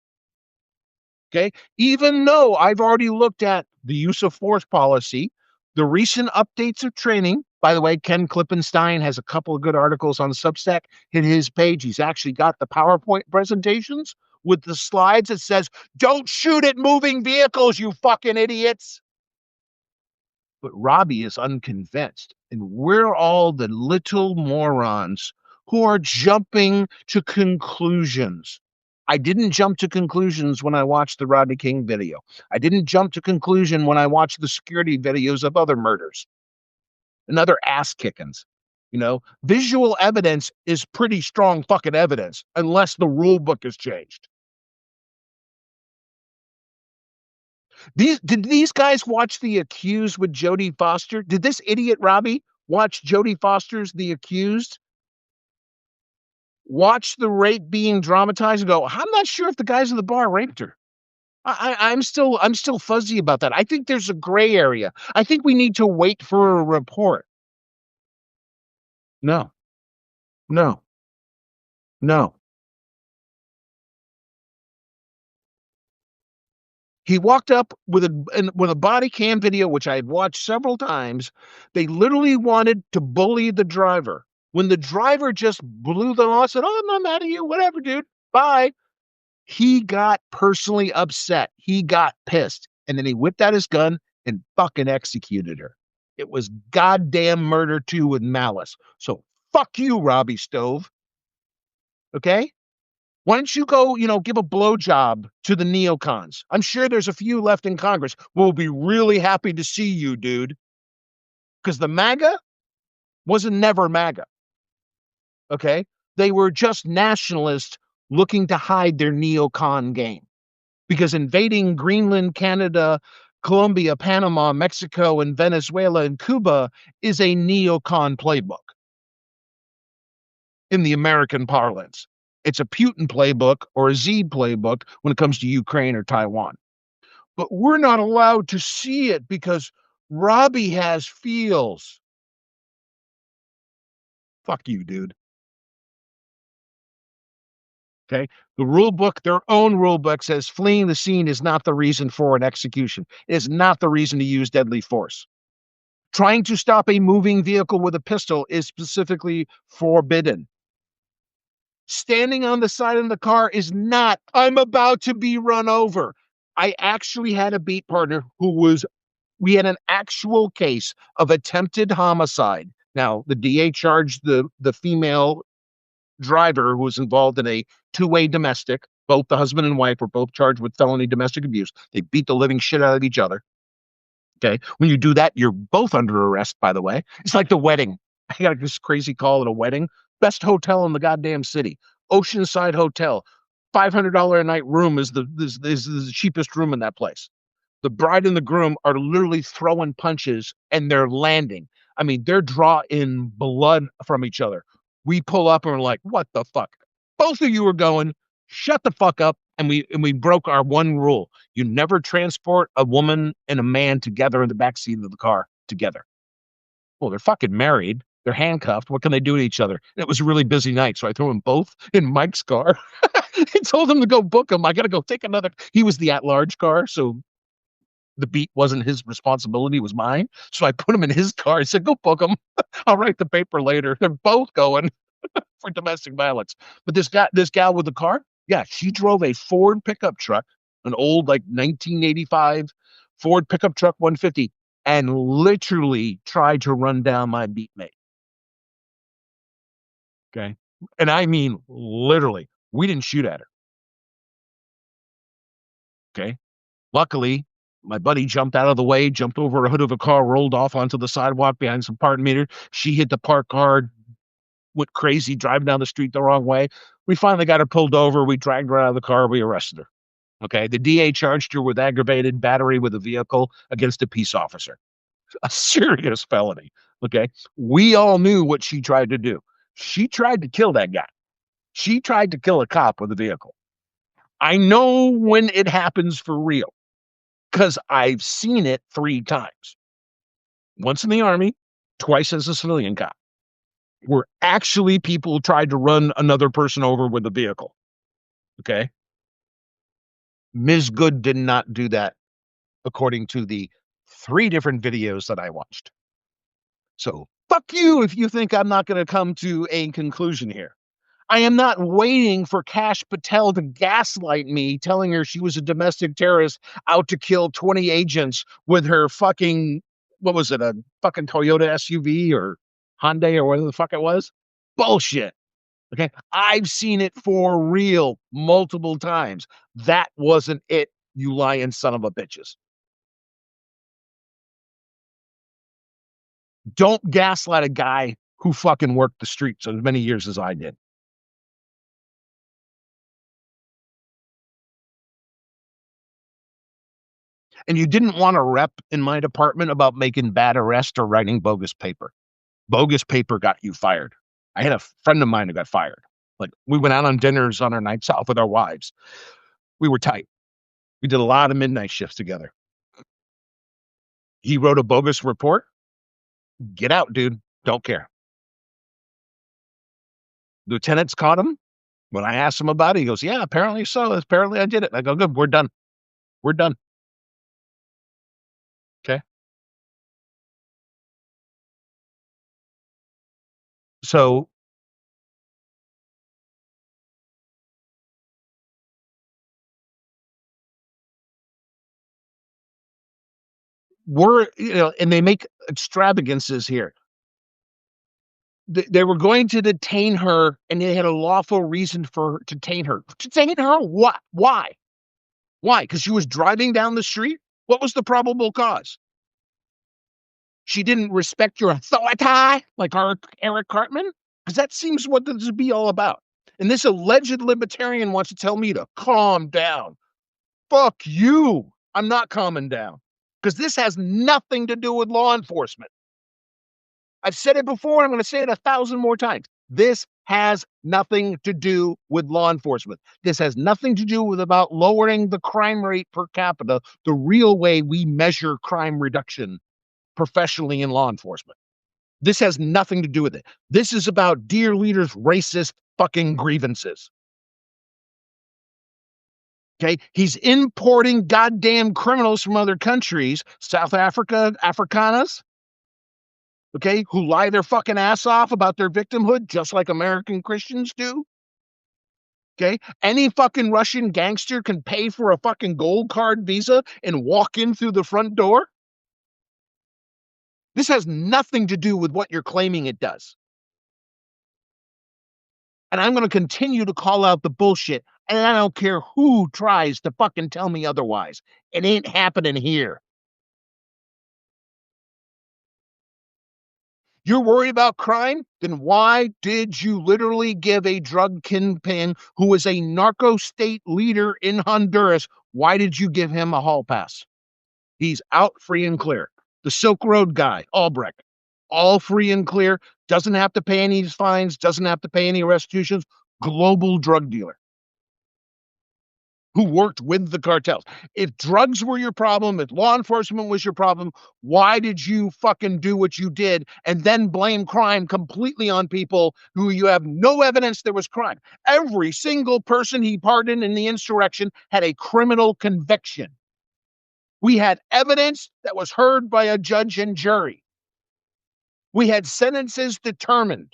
Okay. Even though I've already looked at the use of force policy, the recent updates of training. By the way, Ken Klippenstein has a couple of good articles on Substack. Hit his page. He's actually got the PowerPoint presentations with the slides that says, don't shoot at moving vehicles, you fucking idiots. But Robbie is unconvinced. And we're all the little morons who are jumping to conclusions. I didn't jump to conclusions when I watched the Rodney King video. I didn't jump to conclusion when I watched the security videos of other murders and other ass kickings. Visual evidence is pretty strong fucking evidence unless the rule book has changed. Did these guys watch The Accused with Jodie Foster? Did this idiot Robbie watch Jodie Foster's The Accused? Watch the rape being dramatized and go, I'm not sure if the guys in the bar raped her. I'm still fuzzy about that. I think there's a gray area. I think we need to wait for a report. No, no, no. He walked up with a body cam video, which I had watched several times. They literally wanted to bully the driver. When the driver just blew them off, said, "Oh, I'm not mad at you. Whatever, dude. Bye." He got personally upset. He got pissed. And then he whipped out his gun and fucking executed her. It was goddamn murder too with malice. So fuck you, Robbie Stove. Okay? Why don't you go, give a blowjob to the neocons? I'm sure there's a few left in Congress. We'll be really happy to see you, dude. Because the MAGA wasn't never MAGA. Okay? They were just nationalists looking to hide their neocon game. Because invading Greenland, Canada, Colombia, Panama, Mexico, and Venezuela and Cuba is a neocon playbook in the American parlance. It's a Putin playbook or a Z playbook when it comes to Ukraine or Taiwan. But we're not allowed to see it because Robbie has feels. Fuck you, dude. Okay. The rule book, their own rule book says fleeing the scene is not the reason for an execution. It is not the reason to use deadly force. Trying to stop a moving vehicle with a pistol is specifically forbidden. Standing on the side of the car is not, I'm about to be run over. I actually had a beat partner we had an actual case of attempted homicide. Now, the DA charged the female driver who was involved in a two-way domestic. Both the husband and wife were both charged with felony domestic abuse. They beat the living shit out of each other. Okay. When you do that, you're both under arrest, by the way. It's like the wedding. I got this crazy call at a wedding. Best hotel in the goddamn city. Oceanside Hotel. $500 a night room is the cheapest room in that place. The bride and the groom are literally throwing punches and they're landing. I mean, they're drawing blood from each other. We pull up and we're like, what the fuck? Both of you are going, shut the fuck up. And we broke our one rule. You never transport a woman and a man together in the backseat of the car together. Well, they're fucking married. They're handcuffed. What can they do to each other? And it was a really busy night. So I threw them both in Mike's car. I told him to go book them. I got to go take another. He was the at-large car. So the beat wasn't his responsibility, it was mine. So I put him in his car. I said, go book him. I'll write the paper later. They're both going for domestic violence. But this gal with the car, yeah, she drove a Ford pickup truck, an old like 1985 Ford pickup truck 150, and literally tried to run down my beat mate. Okay. And I mean, literally, we didn't shoot at her. Okay. Luckily, my buddy jumped out of the way, jumped over a hood of a car, rolled off onto the sidewalk behind some park meter. She hit the park car, went crazy, driving down the street the wrong way. We finally got her pulled over. We dragged her out of the car. We arrested her. Okay. The DA charged her with aggravated battery with a vehicle against a peace officer. A serious felony. Okay. We all knew what she tried to do. She tried to kill that guy. She tried to kill a cop with a vehicle. I know when it happens for real because I've seen it 3 times. Once in the Army, twice as a civilian cop, where actually people tried to run another person over with a vehicle. Okay. Ms. Good did not do that, according to the 3 different videos that I watched. So fuck you if you think I'm not going to come to a conclusion here. I am not waiting for Kash Patel to gaslight me, telling her she was a domestic terrorist out to kill 20 agents with her fucking, what was it, a fucking Toyota SUV or Hyundai or whatever the fuck it was? Bullshit. Okay. I've seen it for real multiple times. That wasn't it, you lying son of a bitches. Don't gaslight a guy who fucking worked the streets as many years as I did. And you didn't want a rep in my department about making bad arrests or writing bogus paper. Bogus paper got you fired. I had a friend of mine who got fired. Like, we went out on dinners on our nights off with our wives. We were tight. We did a lot of midnight shifts together. He wrote a bogus report. Get out, dude. Don't care. Lieutenants caught him. When I asked him about it, he goes, yeah, apparently so. Apparently I did it. I go, good. We're done. We're done. So and they make extravagances here. They were going to detain her, and they had a lawful reason for to detain her. To detain her? What? Why? Why? Because she was driving down the street? What was the probable cause? She didn't respect your authority, like our Eric Cartman? Because that seems what this would be all about. And this alleged libertarian wants to tell me to calm down. Fuck you. I'm not calming down. Because this has nothing to do with law enforcement. I've said it before, and I'm going to say it 1,000 more times. This has nothing to do with law enforcement. This has nothing to do with about lowering the crime rate per capita, the real way we measure crime reduction professionally in law enforcement. This has nothing to do with it. This is about dear leaders' racist fucking grievances. Okay. He's importing goddamn criminals from other countries, South Africa, Afrikaners, okay, who lie their fucking ass off about their victimhood, just like American Christians do. Okay. Any fucking Russian gangster can pay for a fucking gold card visa and walk in through the front door. This has nothing to do with what you're claiming it does. And I'm going to continue to call out the bullshit. And I don't care who tries to fucking tell me otherwise. It ain't happening here. You're worried about crime? Then why did you literally give a drug kingpin who is a narco state leader in Honduras? Why did you give him a hall pass? He's out free and clear. The Silk Road guy, Albrecht, all free and clear, doesn't have to pay any fines, doesn't have to pay any restitutions. Global drug dealer who worked with the cartels. If drugs were your problem, if law enforcement was your problem, why did you fucking do what you did and then blame crime completely on people who you have no evidence there was crime? Every single person he pardoned in the insurrection had a criminal conviction. We had evidence that was heard by a judge and jury. We had sentences determined.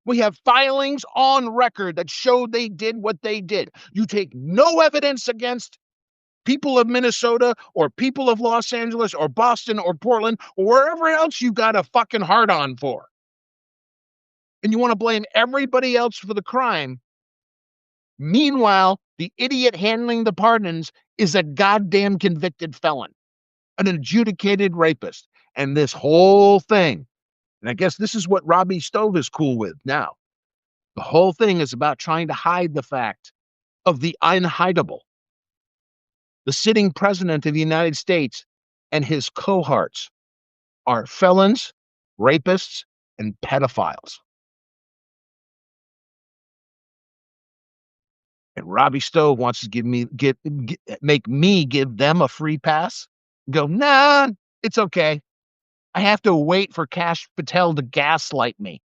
We have filings on record that show they did what they did. You take no evidence against people of Minnesota or people of Los Angeles or Boston or Portland or wherever else you got a fucking hard on for. And you want to blame everybody else for the crime. Meanwhile, the idiot handling the pardons is a goddamn convicted felon, an adjudicated rapist. And this whole thing, and I guess this is what Robbie Stove is cool with now. The whole thing is about trying to hide the fact of the unhideable. The sitting president of the United States and his cohorts are felons, rapists, and pedophiles. And Robbie Stove wants to make me give them a free pass. Go, nah, it's okay. I have to wait for Kash Patel to gaslight me.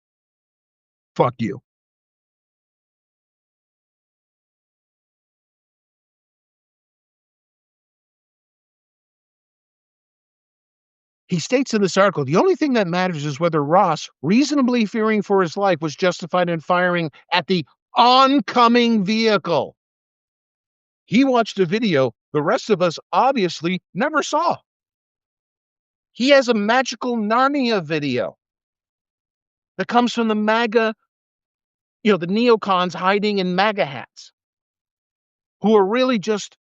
Fuck you. He states in this article, the only thing that matters is whether Ross, reasonably fearing for his life, was justified in firing at the oncoming vehicle. He watched a video the rest of us obviously never saw. He has a magical Narnia video that comes from the MAGA, the neocons hiding in MAGA hats, who are really just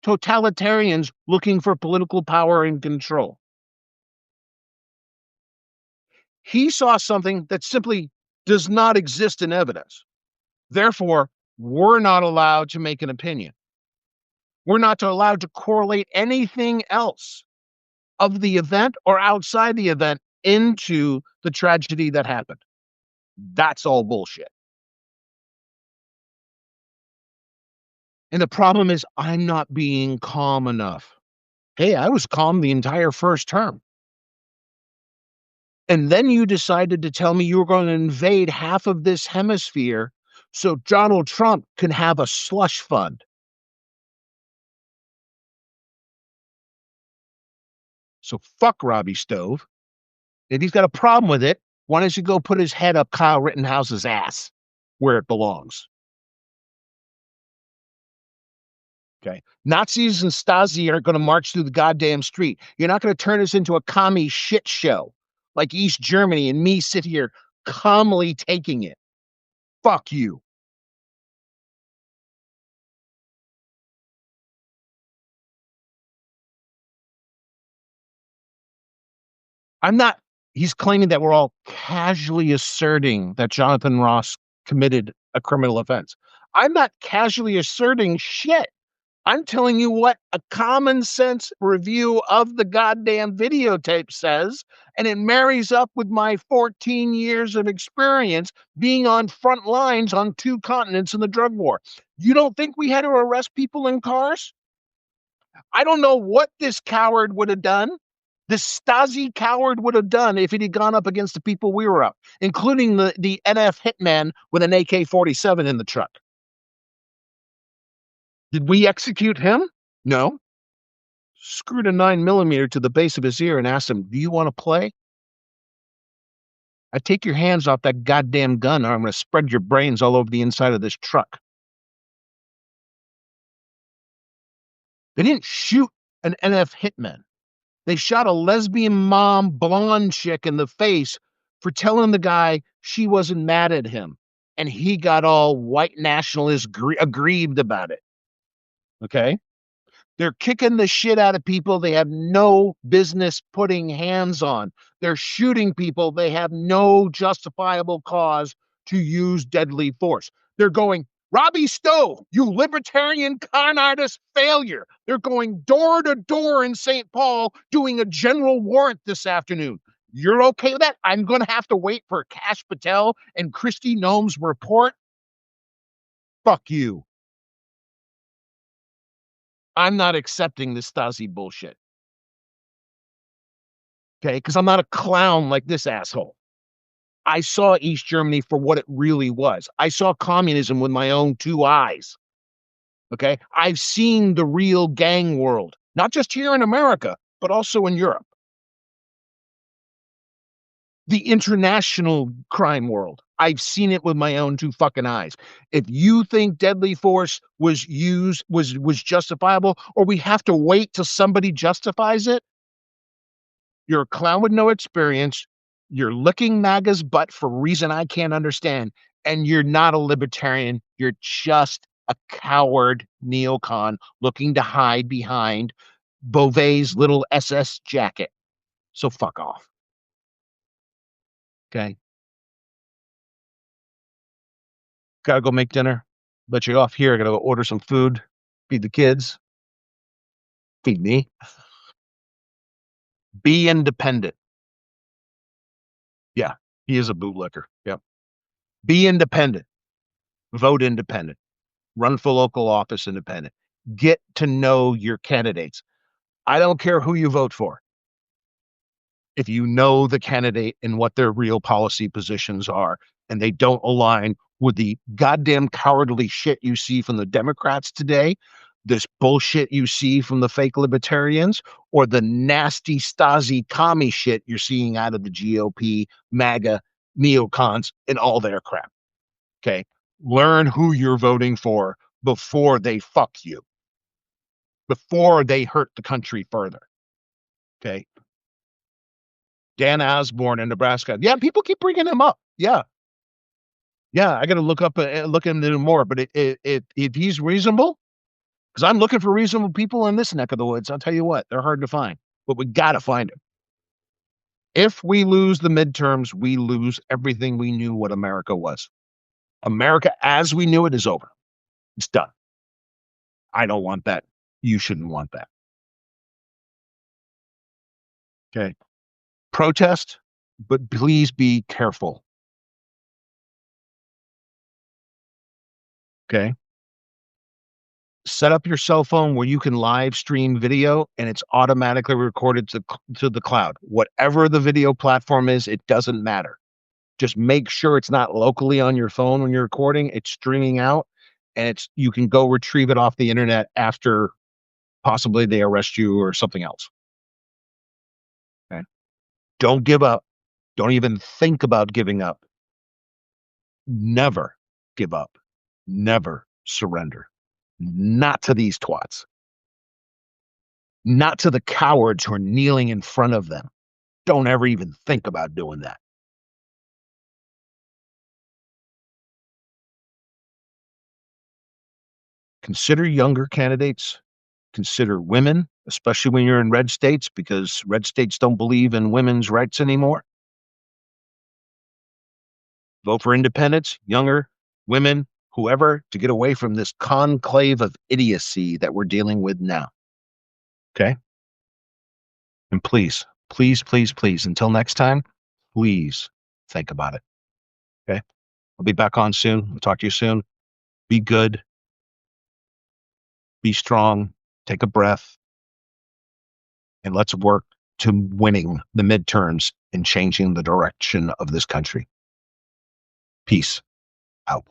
totalitarians looking for political power and control. He saw something that simply does not exist in evidence. Therefore, we're not allowed to make an opinion. We're not allowed to correlate anything else of the event or outside the event into the tragedy that happened. That's all bullshit. And the problem is, I'm not being calm enough. Hey, I was calm the entire first term. And then you decided to tell me you were going to invade half of this hemisphere so Donald Trump can have a slush fund. So fuck Robbie Stove. If he's got a problem with it, Why don't you go put his head up Kyle Rittenhouse's ass where it belongs? Okay. Nazis and Stasi aren't going to march through the goddamn street. You're not going to turn this into a commie shit show like East Germany and me sit here calmly taking it. Fuck you. I'm not, he's claiming that we're all casually asserting that Jonathan Ross committed a criminal offense. I'm not casually asserting shit. I'm telling you what a common sense review of the goddamn videotape says, and it marries up with my 14 years of experience being on front lines on 2 continents in the drug war. You don't think we had to arrest people in cars? I don't know what this coward would have done. This Stasi coward would have done if it had gone up against the people we were up, including the NF hitman with an AK-47 in the truck. Did we execute him? No. Screwed a 9mm to the base of his ear and asked him, "Do you want to play? I take your hands off that goddamn gun or I'm going to spread your brains all over the inside of this truck." They didn't shoot an NF hitman. They shot a lesbian mom, blonde chick in the face for telling the guy she wasn't mad at him. And he got all white nationalist aggrieved about it. Okay. They're kicking the shit out of people they have no business putting hands on. They're shooting people they have no justifiable cause to use deadly force. They're going, "Robbie Stowe, you libertarian con artist failure." They're going door to door in St. Paul doing a general warrant this afternoon. You're okay with that? I'm going to have to wait for Kash Patel and Kristi Noem's report? Fuck you. I'm not accepting this Stasi bullshit. Okay, because I'm not a clown like this asshole. I saw East Germany for what it really was. I saw communism with my own 2 eyes. Okay, I've seen the real gang world, not just here in America, but also in Europe. The international crime world. I've seen it with my own 2 fucking eyes. If you think deadly force was used, was justifiable, or we have to wait till somebody justifies it, you're a clown with no experience. You're licking MAGA's butt for a reason I can't understand. And you're not a libertarian. You're just a coward neocon looking to hide behind Beauvais' little SS jacket. So fuck off. Okay. Gotta go make dinner. Let you off here. I gotta go order some food, feed the kids, feed me. Be independent. Yeah, he is a bootlicker. Yep. Be independent. Vote independent. Run for local office independent. Get to know your candidates. I don't care who you vote for. If you know the candidate and what their real policy positions are, and they don't align with the goddamn cowardly shit you see from the Democrats today, this bullshit you see from the fake libertarians, or the nasty Stasi commie shit you're seeing out of the GOP, MAGA, neocons, and all their crap. Okay. Learn who you're voting for before they fuck you, before they hurt the country further. Okay. Dan Osborne in Nebraska. Yeah, people keep bringing him up. Yeah. Yeah, I got to look up look into him more. But if he's reasonable, because I'm looking for reasonable people in this neck of the woods, I'll tell you what, they're hard to find, but we got to find them. If we lose the midterms, we lose everything we knew what America was. America as we knew it is over. It's done. I don't want that. You shouldn't want that. Okay. Protest, but please be careful. Okay. Set up your cell phone where you can live stream video and it's automatically recorded to the cloud. Whatever the video platform is, it doesn't matter. Just make sure it's not locally on your phone when you're recording. It's streaming out and you can go retrieve it off the internet after possibly they arrest you or something else. Okay. Don't give up. Don't even think about giving up. Never give up. Never surrender. Not to these twats. Not to the cowards who are kneeling in front of them. Don't ever even think about doing that. Consider younger candidates. Consider women, especially when you're in red states, because red states don't believe in women's rights anymore. Vote for independents, younger, women, whoever, to get away from this conclave of idiocy that we're dealing with now. Okay? And please, please, please, please, until next time, please think about it. Okay? I'll be back on soon. I'll talk to you soon. Be good. Be strong. Take a breath. And let's work to winning the midterms and changing the direction of this country. Peace out.